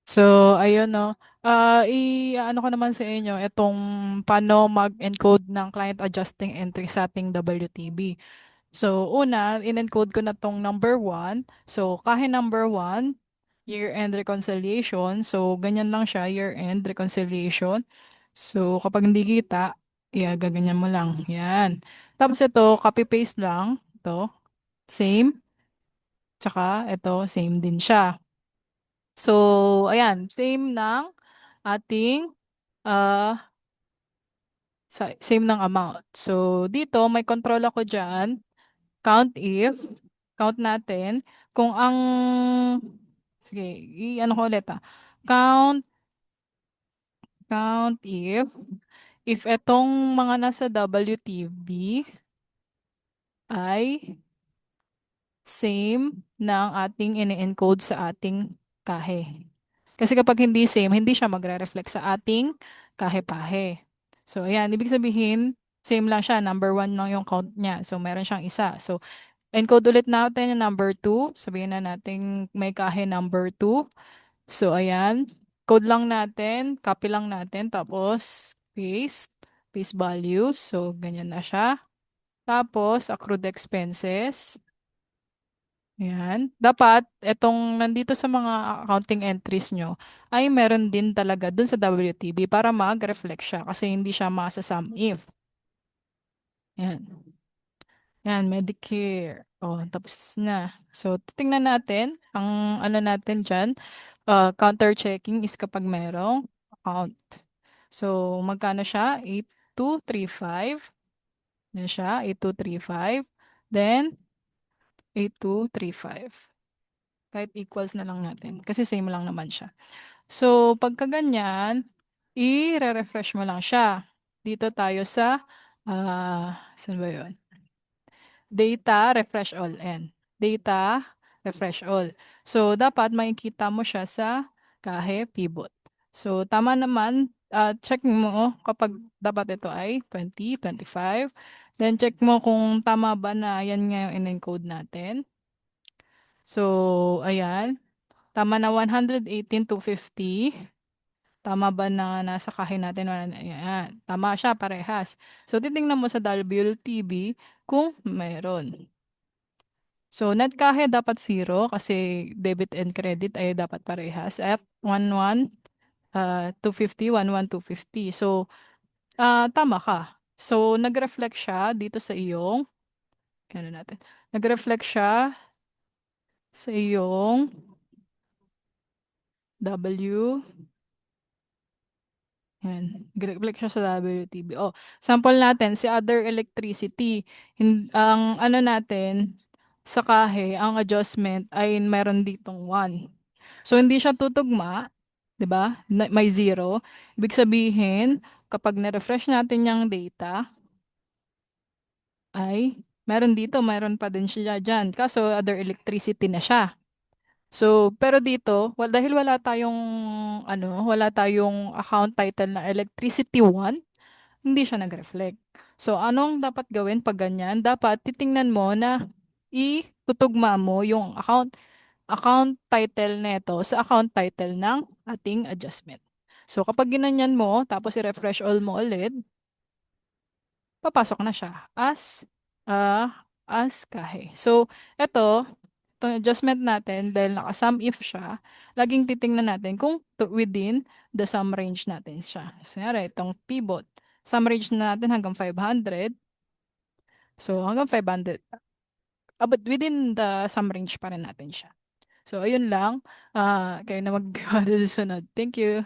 So, ayun 'no, i-aano ko naman sa inyo itong paano mag-encode ng client adjusting entry sa ating WTB. So, una, in-encode ko na tong number one. So, kahit number one, year-end reconciliation. So, ganyan lang siya, year-end reconciliation. So, kapag hindi kita, gaganyan mo lang. Yan. Tapos ito, copy-paste lang. Ito, same. Tsaka ito, same din siya. So, ayan, same ng ating ah same ng amount. So, dito may control ako dyan. Count if, count natin kung ang, sige, i-ano ko ulit ah. Count, count if etong mga nasa WTB ay same ng ating ini-encode sa ating kahe. Kasi kapag hindi same, hindi siya magre-reflect sa ating kahe-pahe. So, ayan, ibig sabihin, same lang siya, number one lang yung count niya. So, meron siyang isa. So, encode ulit natin yung number two. Sabihin na natin may kahe number two. So, ayan, code lang natin, copy lang natin, tapos paste values. So, ganyan na siya. Tapos, accrued expenses. Yan. Dapat, etong nandito sa mga accounting entries nyo, ay meron din talaga dun sa WTB para mag-reflect siya kasi hindi siya masa-sum if. Yan. Yan, Medicare. Oh, tapos na. So, titingnan natin, ang ano natin dyan, counter-checking is kapag merong account. So, magkano siya? 8235. Yan siya, 8235. Then, 8235. Kahit equals na lang natin. Kasi same lang naman siya. So, pagka ganyan, i-refresh mo lang siya. Dito tayo sa, saan ba yun? Data, refresh all, and data, refresh all. So, dapat makikita mo siya sa kahe pivot. So, tama naman, check mo kapag dapat ito ay 2025. Then, check mo kung tama ba na yan nga yung in-encode natin. So, ayan. Tama na 118,250. Tama ba na nasa kahe natin? Ayan. Tama siya, parehas. So, titingnan mo sa WLTB kung mayroon. So, net kahe dapat zero kasi debit and credit ay dapat parehas at 11,250, 11,250. So, tama ka. So, nag-reflect siya dito sa iyong, ano natin, nag-reflect siya sa iyong W, yan, nag-reflect siya sa WTB. Oh, sample natin, si other electricity, ang ano natin, sa kahe, ang adjustment ay meron ditong 1. So, hindi siya tutugma, 'di ba? May zero. Ibig sabihin, kapag na-refresh natin yung data, ay meron dito, meron pa din siya dyan. Kaso, other electricity na siya. So, pero dito, dahil wala tayong account title na electricity 1, hindi siya nag-reflect. So, anong dapat gawin pag ganyan? Dapat titingnan mo na itutugma mo yung account title nito sa account title ng ating adjustment. So, kapag ginanyan mo, tapos i-refresh all mo ulit, papasok na siya as kahe. So, itong adjustment natin, dahil naka-sum if siya, laging titingnan natin kung within the sum range natin siya. So, itong pivot, sum range na natin hanggang 500. So, hanggang 500. But within the sum range pa rin natin siya. So, ayun lang. Kayo na mag-sunod. Thank you.